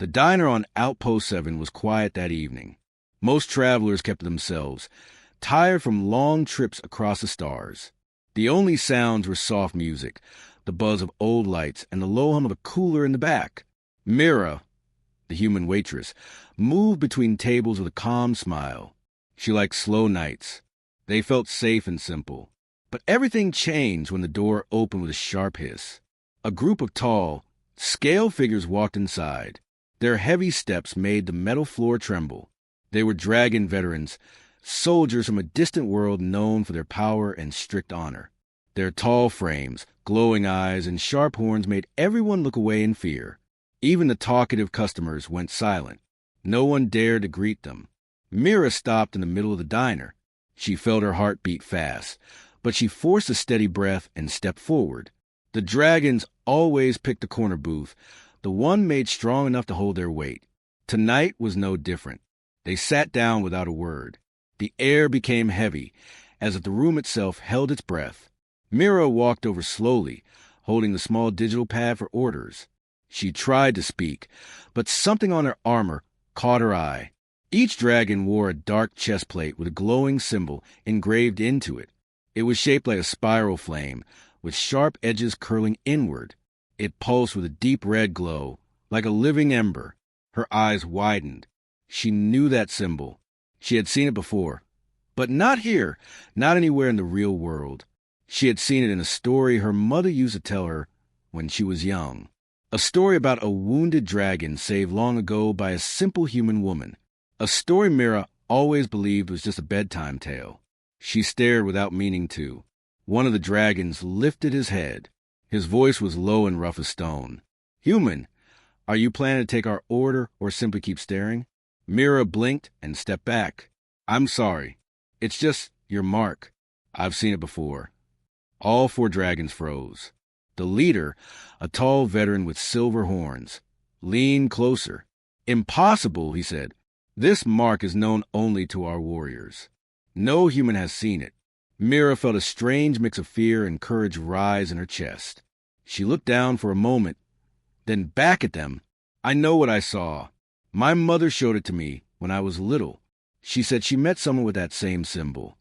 The diner on Outpost 7 was quiet that evening. Most travelers kept to themselves, tired from long trips across the stars. The only sounds were soft music, the buzz of old lights, and the low hum of a cooler in the back. Mira, the human waitress, moved between tables with a calm smile. She liked slow nights. They felt safe and simple. But everything changed when the door opened with a sharp hiss. A group of tall, scaled figures walked inside. Their heavy steps made the metal floor tremble. They were dragon veterans, soldiers from a distant world known for their power and strict honor. Their tall frames, glowing eyes, and sharp horns made everyone look away in fear. Even the talkative customers went silent. No one dared to greet them. Mira stopped in the middle of the diner. She felt her heart beat fast, but she forced a steady breath and stepped forward. The dragons always picked a corner booth, the one made strong enough to hold their weight. Tonight was no different. They sat down without a word. The air became heavy, as if the room itself held its breath. Mira walked over slowly, holding the small digital pad for orders. She tried to speak, but something on her armor caught her eye. Each dragon wore a dark chest plate with a glowing symbol engraved into it. It was shaped like a spiral flame, with sharp edges curling inward. It pulsed with a deep red glow, like a living ember. Her eyes widened. She knew that symbol. She had seen it before. But not here, not anywhere in the real world. She had seen it in a story her mother used to tell her when she was young. A story about a wounded dragon saved long ago by a simple human woman. A story Mira always believed was just a bedtime tale. She stared without meaning to. One of the dragons lifted his head. His voice was low and rough as stone. "Human, are you planning to take our order or simply keep staring?" Mira blinked and stepped back. "I'm sorry. It's just your mark. I've seen it before." All 4 dragons froze. The leader, a tall veteran with silver horns, leaned closer. "Impossible," he said. "This mark is known only to our warriors. No human has seen it." Mira felt a strange mix of fear and courage rise in her chest. She looked down for a moment, then back at them. "I know what I saw. My mother showed it to me when I was little. She said she met someone with that same symbol."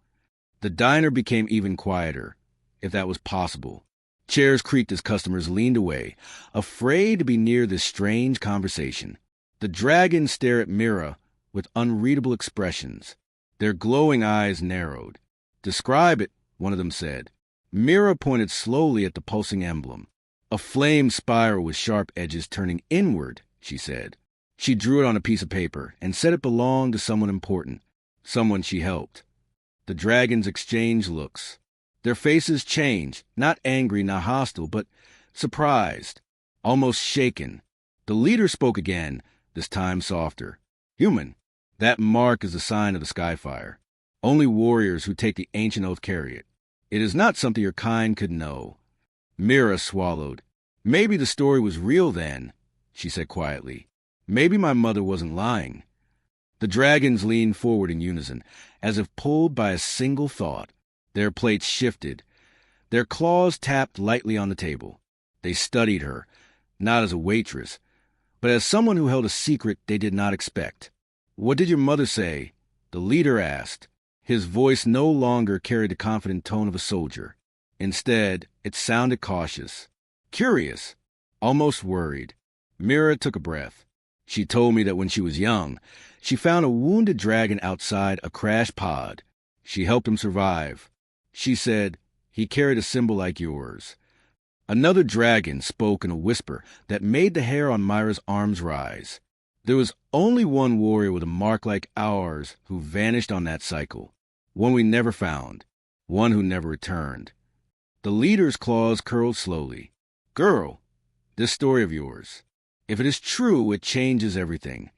The diner became even quieter, if that was possible. Chairs creaked as customers leaned away, afraid to be near this strange conversation. The dragons stared at Mira with unreadable expressions. Their glowing eyes narrowed. "Describe it," one of them said. Mira pointed slowly at the pulsing emblem. "A flame spiral with sharp edges turning inward," she said. She drew it on a piece of paper and said it belonged to someone important, someone she helped. The dragons exchanged looks. Their faces changed, not angry, not hostile, but surprised, almost shaken. The leader spoke again, this time softer. "Human, that mark is the sign of the Skyfire. Only warriors who take the ancient oath carry it. It is not something your kind could know." Mira swallowed. "Maybe the story was real then," she said quietly. "Maybe my mother wasn't lying." The dragons leaned forward in unison, as if pulled by a single thought. Their plates shifted. Their claws tapped lightly on the table. They studied her, not as a waitress, but as someone who held a secret they did not expect. "What did your mother say?" the leader asked. His voice no longer carried the confident tone of a soldier. Instead, it sounded cautious, curious, almost worried. Mira took a breath. "She told me that when she was young, she found a wounded dragon outside a crashed pod. She helped him survive. She said, he carried a symbol like yours." Another dragon spoke in a whisper that made the hair on Myra's arms rise. "There was only one warrior with a mark like ours who vanished on that cycle. One we never found. One who never returned." The leader's claws curled slowly. "Girl, this story of yours, if it is true, it changes everything."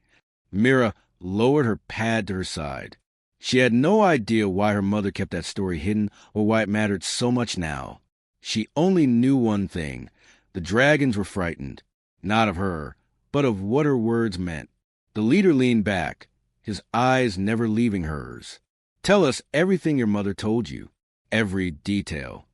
Mira lowered her pad to her side. She had no idea why her mother kept that story hidden or why it mattered so much now. She only knew one thing. The dragons were frightened, not of her, but of what her words meant. The leader leaned back, his eyes never leaving hers. "Tell us everything your mother told you, every detail."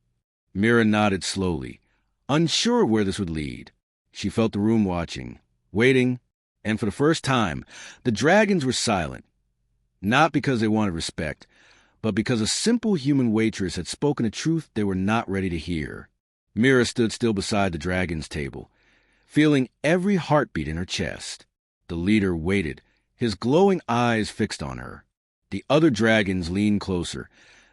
Mira nodded slowly, unsure where this would lead. She felt the room watching, waiting, And for the first time, the dragons were silent, not because they wanted respect, but because a simple human waitress had spoken a truth they were not ready to hear. Mira stood still beside the dragon's table, feeling every heartbeat in her chest. The leader waited, his glowing eyes fixed on her. The other dragons leaned closer,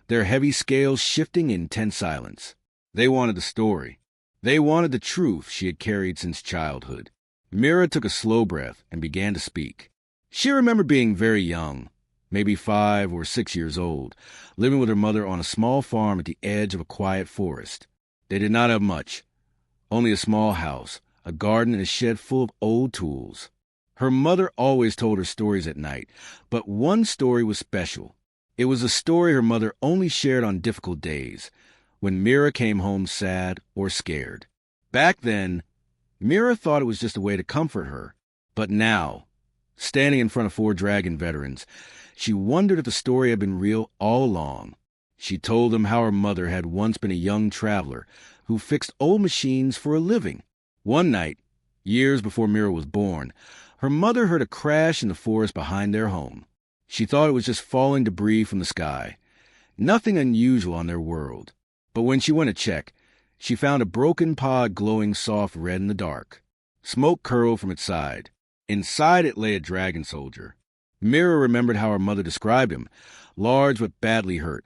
their heavy scales shifting in tense silence. They wanted the story. They wanted the truth she had carried since childhood. Mira took a slow breath and began to speak. She remembered being very young, maybe 5 or 6 years old, living with her mother on a small farm at the edge of a quiet forest. They did not have much, only a small house, a garden, and a shed full of old tools. Her mother always told her stories at night, but one story was special. It was a story her mother only shared on difficult days, when Mira came home sad or scared. Back then, Mira thought it was just a way to comfort her, but now, standing in front of 4 dragon veterans, she wondered if the story had been real all along. She told them how her mother had once been a young traveler who fixed old machines for a living. One night, years before Mira was born, her mother heard a crash in the forest behind their home. She thought it was just falling debris from the sky, nothing unusual on their world. But when she went to check, she found a broken pod glowing soft red in the dark. Smoke curled from its side. Inside it lay a dragon soldier. Mira remembered how her mother described him, large but badly hurt.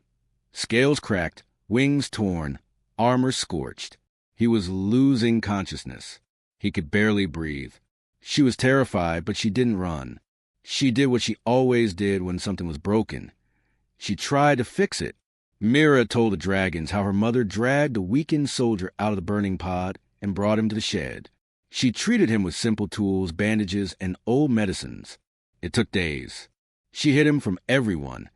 Scales cracked, wings torn, armor scorched. He was losing consciousness. He could barely breathe. She was terrified, but she didn't run. She did what she always did when something was broken. She tried to fix it. Mira told the dragons how her mother dragged the weakened soldier out of the burning pod and brought him to the shed. She treated him with simple tools, bandages, and old medicines. It took days. She hid him from everyone,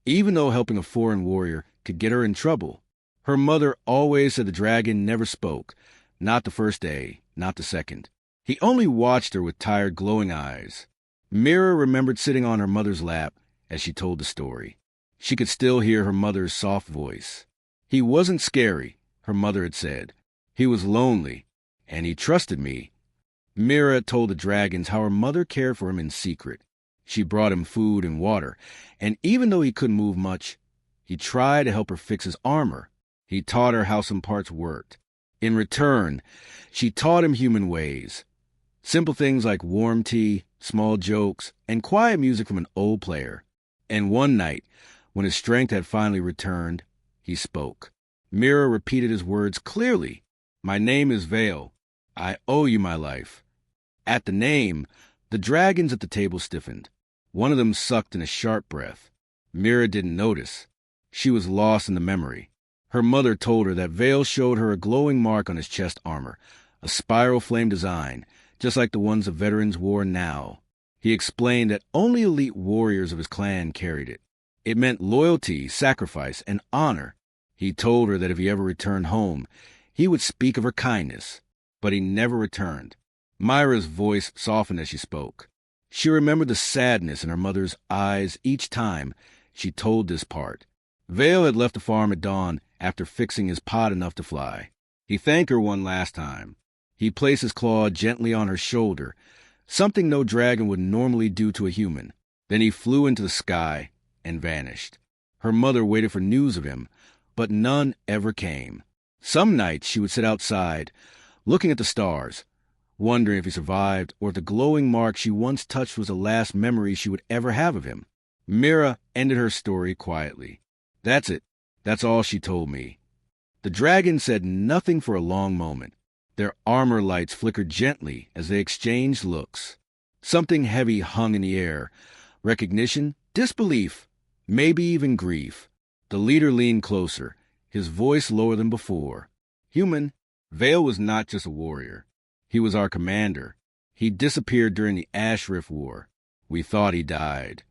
even though helping a foreign warrior could get her in trouble. Her mother always said the dragon never spoke, not the first day, not the second. He only watched her with tired, glowing eyes. Mira remembered sitting on her mother's lap as she told the story. She could still hear her mother's soft voice. He wasn't scary, her mother had said. He was lonely, and he trusted me. Mira told the dragons how her mother cared for him in secret. She brought him food and water, and even though he couldn't move much, he tried to help her fix his armor. He taught her how some parts worked. In return, she taught him human ways. Simple things like warm tea, small jokes, and quiet music from an old player. And one night, when his strength had finally returned, he spoke. Mira repeated his words clearly. My name is Vale. I owe you my life. At the name, the dragons at the table stiffened. One of them sucked in a sharp breath. Mira didn't notice. She was lost in the memory. Her mother told her that Vale showed her a glowing mark on his chest armor, a spiral flame design, just like the ones the veterans wore now. He explained that only elite warriors of his clan carried it. It meant loyalty, sacrifice, and honor. He told her that if he ever returned home, he would speak of her kindness. But he never returned. Myra's voice softened as she spoke. She remembered the sadness in her mother's eyes each time she told this part. Vale had left the farm at dawn after fixing his pod enough to fly. He thanked her one last time. He placed his claw gently on her shoulder, something no dragon would normally do to a human. Then he flew into the sky and vanished. Her mother waited for news of him, but none ever came. Some nights she would sit outside, looking at the stars, wondering if he survived or if the glowing mark she once touched was the last memory she would ever have of him. Mira ended her story quietly. That's it. That's all she told me. The dragon said nothing for a long moment. Their armor lights flickered gently as they exchanged looks. Something heavy hung in the air. Recognition, disbelief, maybe even grief. The leader leaned closer, his voice lower than before. Human, Vale was not just a warrior. He was our commander. He disappeared during the Ash Rift War. We thought he died.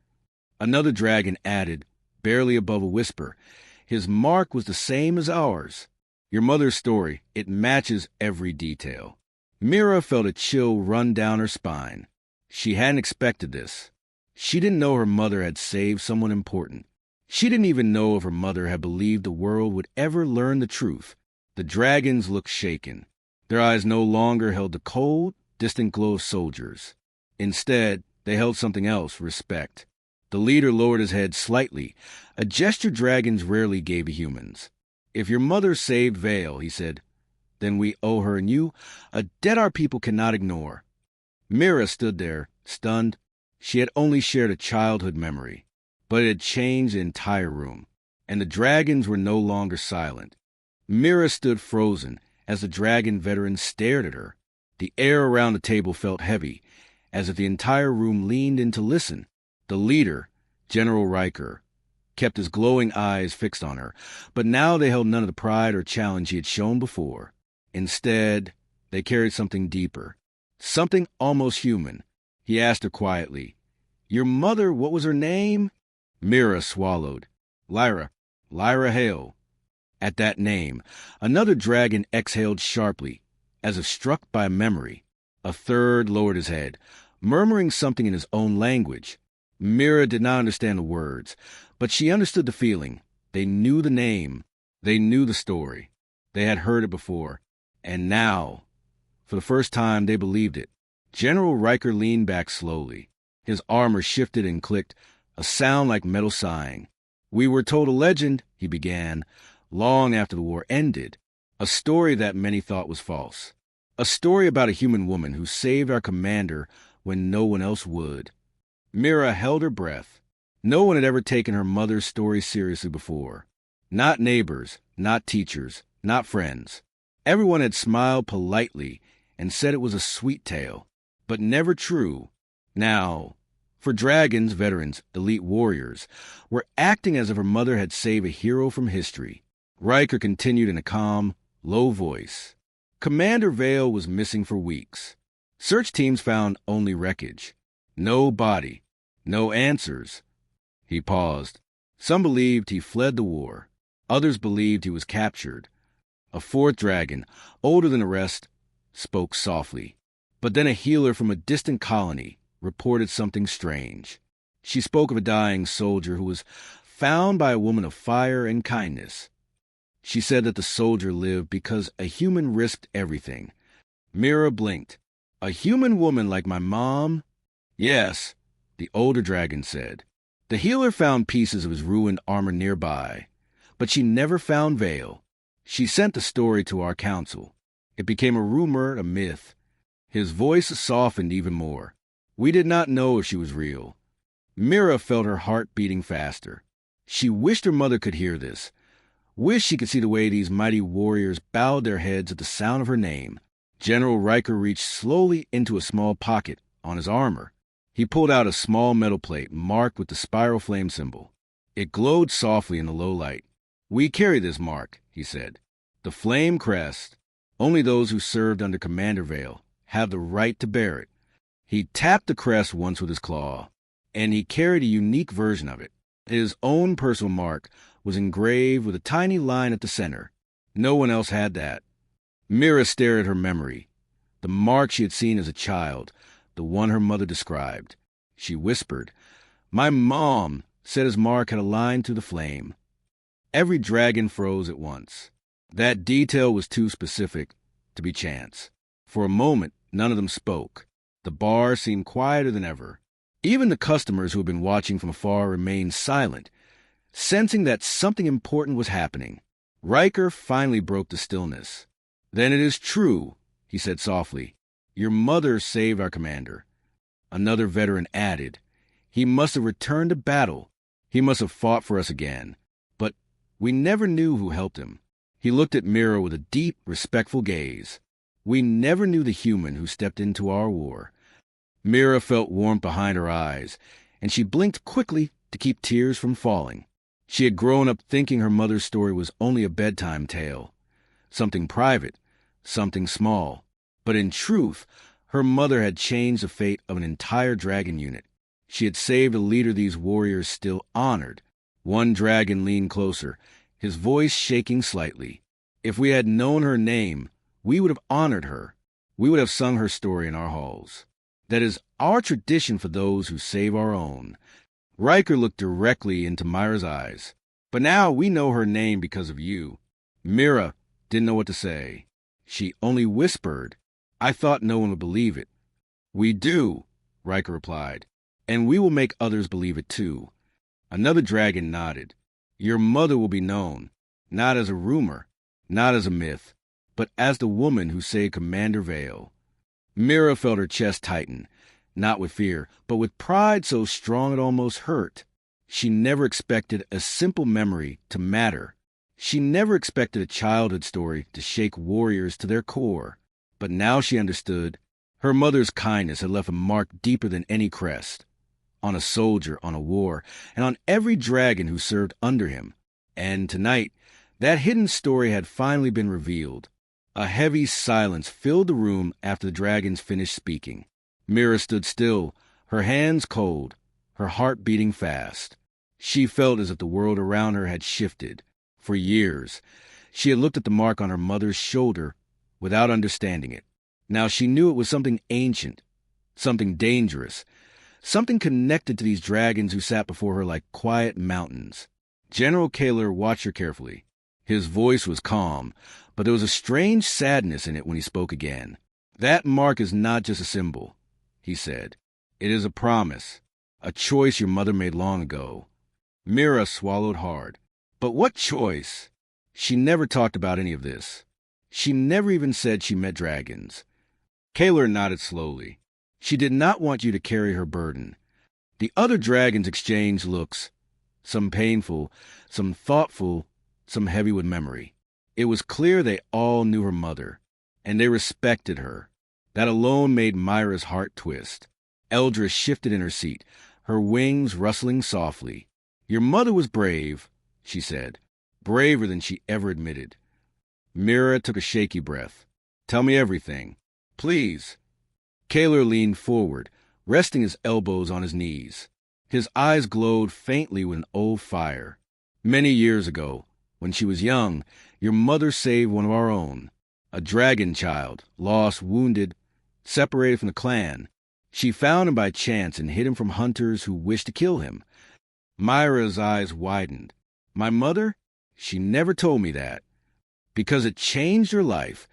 Another dragon added, barely above a whisper, his mark was the same as ours. Your mother's story, it matches every detail. Mira felt a chill run down her spine. She hadn't expected this. She didn't know her mother had saved someone important. She didn't even know if her mother had believed the world would ever learn the truth. The dragons looked shaken. Their eyes no longer held the cold, distant glow of soldiers. Instead, they held something else, respect. The leader lowered his head slightly, a gesture dragons rarely gave to humans. If your mother saved Vale, he said, then we owe her and you a debt our people cannot ignore. Mira stood there, stunned. She had only shared a childhood memory, but it had changed the entire room, and the dragons were no longer silent. Mira stood frozen as the dragon veteran stared at her. The air around the table felt heavy, as if the entire room leaned in to listen. The leader, General Riker, kept his glowing eyes fixed on her, but now they held none of the pride or challenge he had shown before. Instead, they carried something deeper, something almost human. He asked her quietly, "Your mother, what was her name?" Mira swallowed. Lyra Hale. At that name, another dragon exhaled sharply, as if struck by a memory. A third lowered his head, murmuring something in his own language. Mira did not understand the words, but she understood the feeling. They knew the name. They knew the story. They had heard it before. And now, for the first time, they believed it. General Riker leaned back slowly. His armor shifted and clicked, a sound like metal sighing. "We were told a legend," he began, long after the war ended. A story that many thought was false. A story about a human woman who saved our commander when no one else would. Mira held her breath. No one had ever taken her mother's story seriously before. Not neighbors, not teachers, not friends. Everyone had smiled politely and said it was a sweet tale, but never true. Now, for dragons, veterans, elite warriors, were acting as if her mother had saved a hero from history. Riker continued in a calm, low voice. Commander Vale was missing for weeks. Search teams found only wreckage. No body. No answers. He paused. Some believed he fled the war. Others believed he was captured. A fourth dragon, older than the rest, spoke softly. But then a healer from a distant colony reported something strange. She spoke of a dying soldier who was found by a woman of fire and kindness. She said that the soldier lived because a human risked everything. Mira blinked. "A human woman like my mom?" "Yes," the older dragon said. The healer found pieces of his ruined armor nearby, but she never found Vale. She sent the story to our council. It became a rumor, a myth. His voice softened even more. We did not know if she was real. Mira felt her heart beating faster. She wished her mother could hear this. Wished she could see the way these mighty warriors bowed their heads at the sound of her name. General Riker reached slowly into a small pocket on his armor. He pulled out a small metal plate marked with the spiral flame symbol. It glowed softly in the low light. "We carry this mark," he said. "The flame crest. Only those who served under Commander Vale have the right to bear it." He tapped the crest once with his claw, and he carried a unique version of it. His own personal mark was engraved with a tiny line at the center. No one else had that. Mira stared at her memory, the mark she had seen as a child, the one her mother described. She whispered, "My mom said his mark had a line through the flame." Every dragon froze at once. That detail was too specific to be chance. For a moment, none of them spoke. The bar seemed quieter than ever. Even the customers who had been watching from afar remained silent, sensing that something important was happening. Riker finally broke the stillness. "Then it is true," he said softly. "Your mother saved our commander." Another veteran added, "He must have returned to battle. He must have fought for us again. But we never knew who helped him." He looked at Mira with a deep, respectful gaze. "We never knew the human who stepped into our war." Mira felt warmth behind her eyes, and she blinked quickly to keep tears from falling. She had grown up thinking her mother's story was only a bedtime tale, something private, something small. But in truth, her mother had changed the fate of an entire dragon unit. She had saved a leader these warriors still honored. One dragon leaned closer, his voice shaking slightly. "If we had known her name, we would have honored her. We would have sung her story in our halls. That is our tradition for those who save our own." Riker looked directly into Myra's eyes. "But now we know her name because of you." Mira didn't know what to say. She only whispered, "I thought no one would believe it." "We do. Riker replied. And we will make others believe it too. Another dragon nodded. Your mother will be known, not as a rumor, not as a myth, but as the woman who saved Commander Vale. Mira felt her chest tighten, not with fear, but with pride so strong it almost hurt. She never expected a simple memory to matter. She never expected a childhood story to shake warriors to their core. But now she understood. Her mother's kindness had left a mark deeper than any crest. On a soldier, on a war, and on every dragon who served under him. And tonight, that hidden story had finally been revealed. A heavy silence filled the room after the dragons finished speaking. Mira stood still, her hands cold, her heart beating fast. She felt as if the world around her had shifted. For years, she had looked at the mark on her mother's shoulder without understanding it. Now she knew it was something ancient, something dangerous, something connected to these dragons who sat before her like quiet mountains. General Kaler watched her carefully. His voice was calm, but there was a strange sadness in it when he spoke again. That mark is not just a symbol, he said. It is a promise, a choice your mother made long ago. Mira swallowed hard. But what choice? She never talked about any of this. She never even said she met dragons. Kaler nodded slowly. She did not want you to carry her burden. The other dragons exchanged looks, some painful, some thoughtful, some heavy with memory. It was clear they all knew her mother, and they respected her. That alone made Myra's heart twist. Eldra shifted in her seat, her wings rustling softly. Your mother was brave, she said, braver than she ever admitted. Mira took a shaky breath. Tell me everything. Please. Kaler leaned forward, resting his elbows on his knees. His eyes glowed faintly with an old fire. Many years ago, when she was young, your mother saved one of our own, a dragon child, lost, wounded, separated from the clan. She found him by chance and hid him from hunters who wished to kill him. Myra's eyes widened. My mother? She never told me that. Because it changed her life,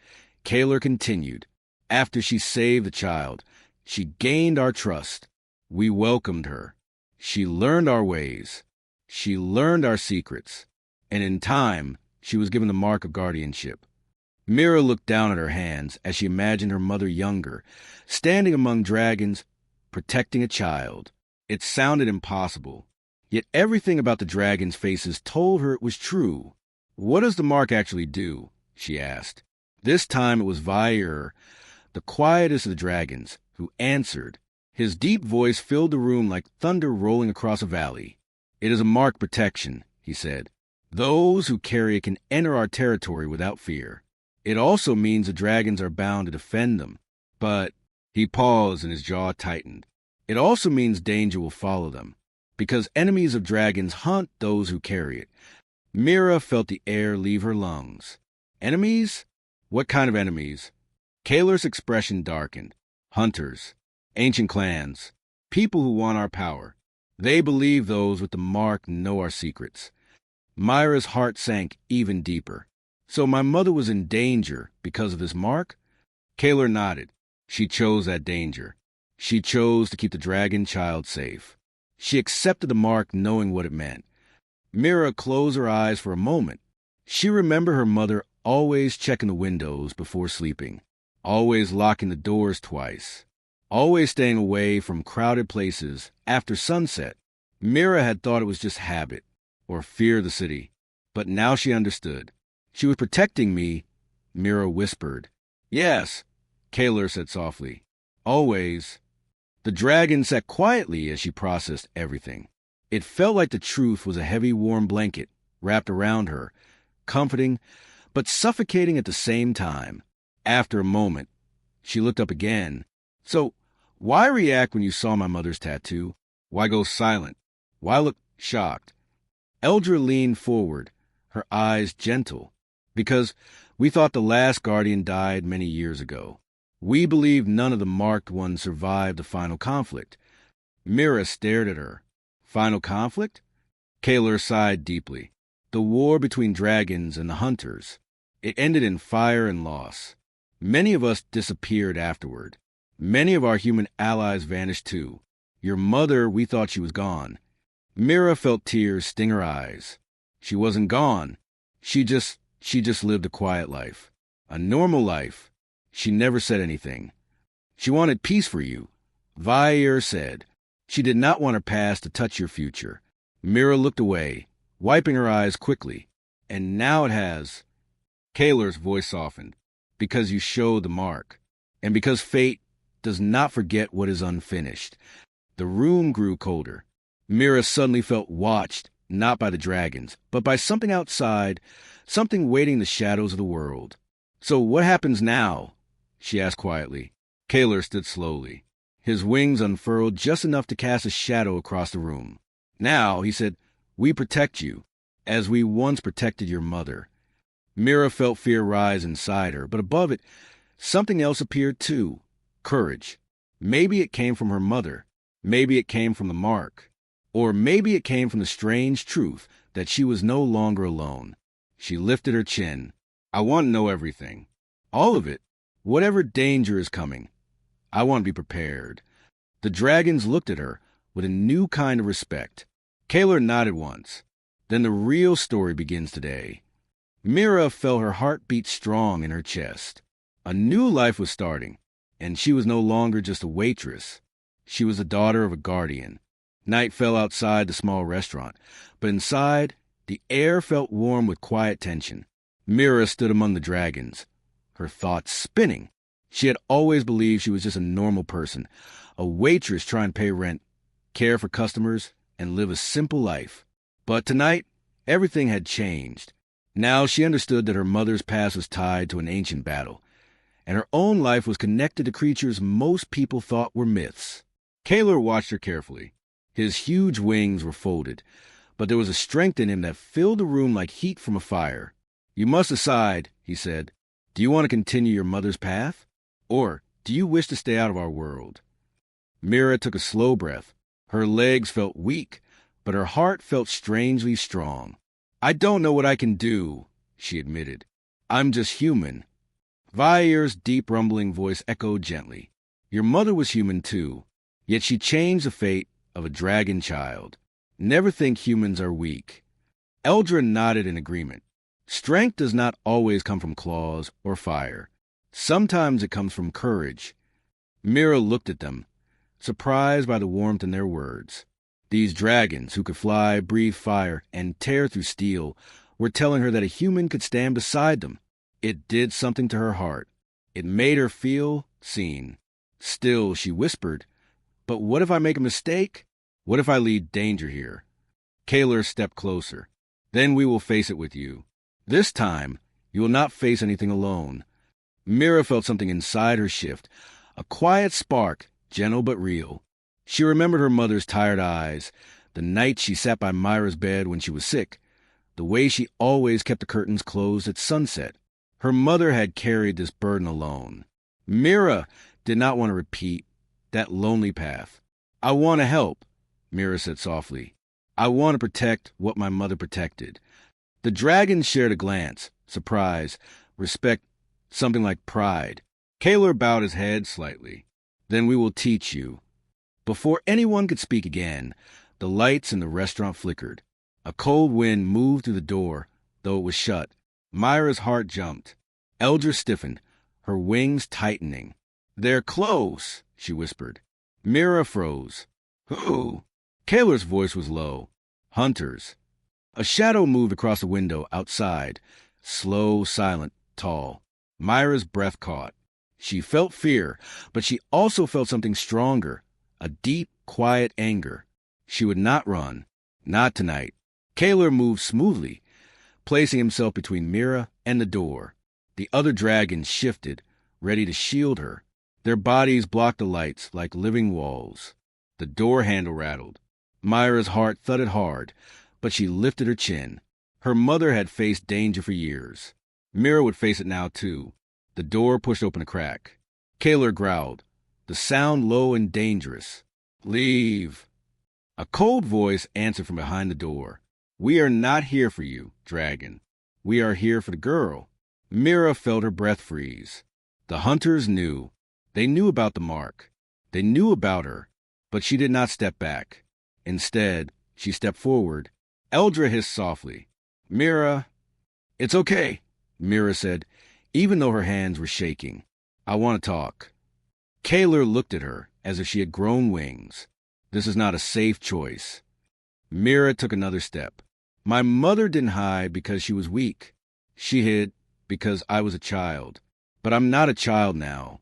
Kaler continued. After she saved the child, she gained our trust. We welcomed her. She learned our ways. She learned our secrets. And in time, she was given the mark of guardianship. Mira looked down at her hands as she imagined her mother younger, standing among dragons, protecting a child. It sounded impossible. Yet everything about the dragons' faces told her it was true. What does the mark actually do? She asked. This time it was Vair, the quietest of the dragons, who answered. His deep voice filled the room like thunder rolling across a valley. It is a mark protection, he said. Those who carry it can enter our territory without fear. It also means the dragons are bound to defend them. But he paused and his jaw tightened. It also means danger will follow them, because enemies of dragons hunt those who carry it. Mira felt the air leave her lungs. Enemies? What kind of enemies? Kaler's expression darkened. Hunters. Ancient clans. People who want our power. They believe those with the mark know our secrets. Myra's heart sank even deeper. So my mother was in danger because of this mark? Kaler nodded. She chose that danger. She chose to keep the dragon child safe. She accepted the mark knowing what it meant. Mira closed her eyes for a moment. She remembered her mother always checking the windows before sleeping, always locking the doors twice, always staying away from crowded places after sunset. Mira had thought it was just habit, or fear of the city, but now she understood. She was protecting me, Mira whispered. Yes, Kaler said softly. Always. The dragon sat quietly as she processed everything. It felt like the truth was a heavy, warm blanket wrapped around her, comforting, but suffocating at the same time. After a moment, she looked up again. So, why react when you saw my mother's tattoo? Why go silent? Why look shocked? Eldra leaned forward, her eyes gentle. Because we thought the last guardian died many years ago. We believed none of the marked ones survived the final conflict. Mira stared at her. Final conflict? Kaler sighed deeply. The war between dragons and the hunters. It ended in fire and loss. Many of us disappeared afterward. Many of our human allies vanished too. Your mother, we thought she was gone. Mira felt tears sting her eyes. She wasn't gone. She just lived a quiet life. A normal life. She never said anything. She wanted peace for you. Vair said. She did not want her past to touch your future. Mira looked away, wiping her eyes quickly. And now it has. Kaler's voice softened. Because you showed the mark. And because fate does not forget what is unfinished. The room grew colder. Mira suddenly felt watched, not by the dragons, but by something outside, something waiting in the shadows of the world. So what happens now? She asked quietly. Kaler stood slowly. His wings unfurled just enough to cast a shadow across the room. Now, he said, we protect you, as we once protected your mother. Mira felt fear rise inside her, but above it, something else appeared too. Courage. Maybe it came from her mother. Maybe it came from the mark. Or maybe it came from the strange truth that she was no longer alone. She lifted her chin. I want to know everything. All of it. Whatever danger is coming. I want to be prepared. The dragons looked at her with a new kind of respect. Kaler nodded once. Then the real story begins today. Mira felt her heart beat strong in her chest. A new life was starting, and she was no longer just a waitress. She was the daughter of a guardian. Night fell outside the small restaurant, but inside, the air felt warm with quiet tension. Mira stood among the dragons, her thoughts spinning. She had always believed she was just a normal person, a waitress trying to pay rent, care for customers, and live a simple life. But tonight, everything had changed. Now she understood that her mother's past was tied to an ancient battle, and her own life was connected to creatures most people thought were myths. Kaler watched her carefully. His huge wings were folded, but there was a strength in him that filled the room like heat from a fire. You must decide, he said. Do you want to continue your mother's path? Or do you wish to stay out of our world? Mira took a slow breath. Her legs felt weak, but her heart felt strangely strong. I don't know what I can do, she admitted. I'm just human. Vair's deep rumbling voice echoed gently. Your mother was human too, yet she changed the fate of a dragon child. Never think humans are weak. Eldra nodded in agreement. Strength does not always come from claws or fire. Sometimes it comes from courage. Mira looked at them, surprised by the warmth in their words. These dragons, who could fly, breathe fire, and tear through steel, were telling her that a human could stand beside them. It did something to her heart. It made her feel seen. Still, she whispered, but what if I make a mistake? What if I lead danger here? Kaler stepped closer. Then we will face it with you. This time, you will not face anything alone. Mira felt something inside her shift, a quiet spark, gentle but real. She remembered her mother's tired eyes, the night she sat by Myra's bed when she was sick, the way she always kept the curtains closed at sunset. Her mother had carried this burden alone. Mira did not want to repeat that lonely path. I want to help, Mira said softly. I want to protect what my mother protected. The dragons shared a glance, surprise, respect, something like pride. Kaler bowed his head slightly. Then we will teach you. Before anyone could speak again, the lights in the restaurant flickered. A cold wind moved through the door, though it was shut. Myra's heart jumped. Eldra stiffened, her wings tightening. They're close, she whispered. Mira froze. Who? Kaler's voice was low. Hunters. A shadow moved across the window outside, slow, silent, tall. Myra's breath caught. She felt fear, but she also felt something stronger, a deep, quiet anger. She would not run. Not tonight. Kaler moved smoothly, placing himself between Mira and the door. The other dragons shifted, ready to shield her. Their bodies blocked the lights like living walls. The door handle rattled. Myra's heart thudded hard, but she lifted her chin. Her mother had faced danger for years. Mira would face it now, too. The door pushed open a crack. Kaler growled, the sound low and dangerous. Leave. A cold voice answered from behind the door. We are not here for you, dragon. We are here for the girl. Mira felt her breath freeze. The hunters knew. They knew about the mark. They knew about her, but she did not step back. Instead, she stepped forward. Eldra hissed softly. Mira. It's okay, Mira said, even though her hands were shaking. I want to talk. Kaler looked at her as if she had grown wings. This is not a safe choice. Mira took another step. My mother didn't hide because she was weak. She hid because I was a child. But I'm not a child now.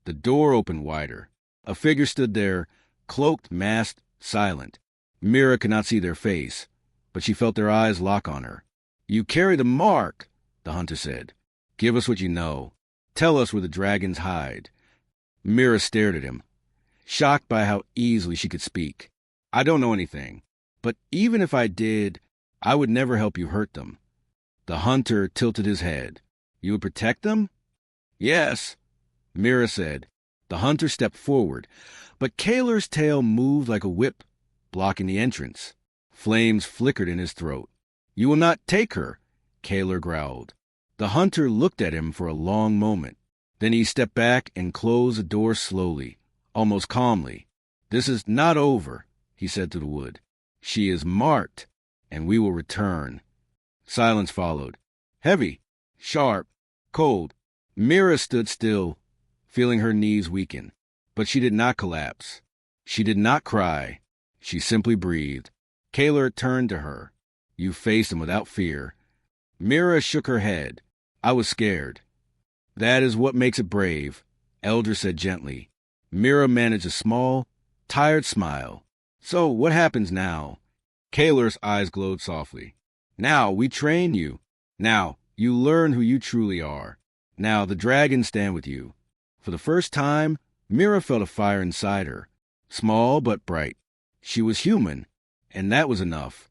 The door opened wider. A figure stood there, cloaked, masked, silent. Mira could not see their face, but she felt their eyes lock on her. You carry the mark, the hunter said. Give us what you know. Tell us where the dragons hide. Mira stared at him, shocked by how easily she could speak. I don't know anything, but even if I did, I would never help you hurt them. The hunter tilted his head. You would protect them? Yes, Mira said. The hunter stepped forward, but Kaler's tail moved like a whip, blocking the entrance. Flames flickered in his throat. You will not take her, Kaler growled. The hunter looked at him for a long moment. Then he stepped back and closed the door slowly, almost calmly. This is not over, he said to the wood. She is marked, and we will return. Silence followed. Heavy, sharp, cold. Mira stood still, feeling her knees weaken. But she did not collapse. She did not cry. She simply breathed. Kaler turned to her. You faced him without fear. Mira shook her head. I was scared. That is what makes it brave, Eldra said gently. Mira managed a small, tired smile. So what happens now? Kaler's eyes glowed softly. Now we train you. Now you learn who you truly are. Now the dragons stand with you. For the first time, Mira felt a fire inside her, small but bright. She was human, and that was enough.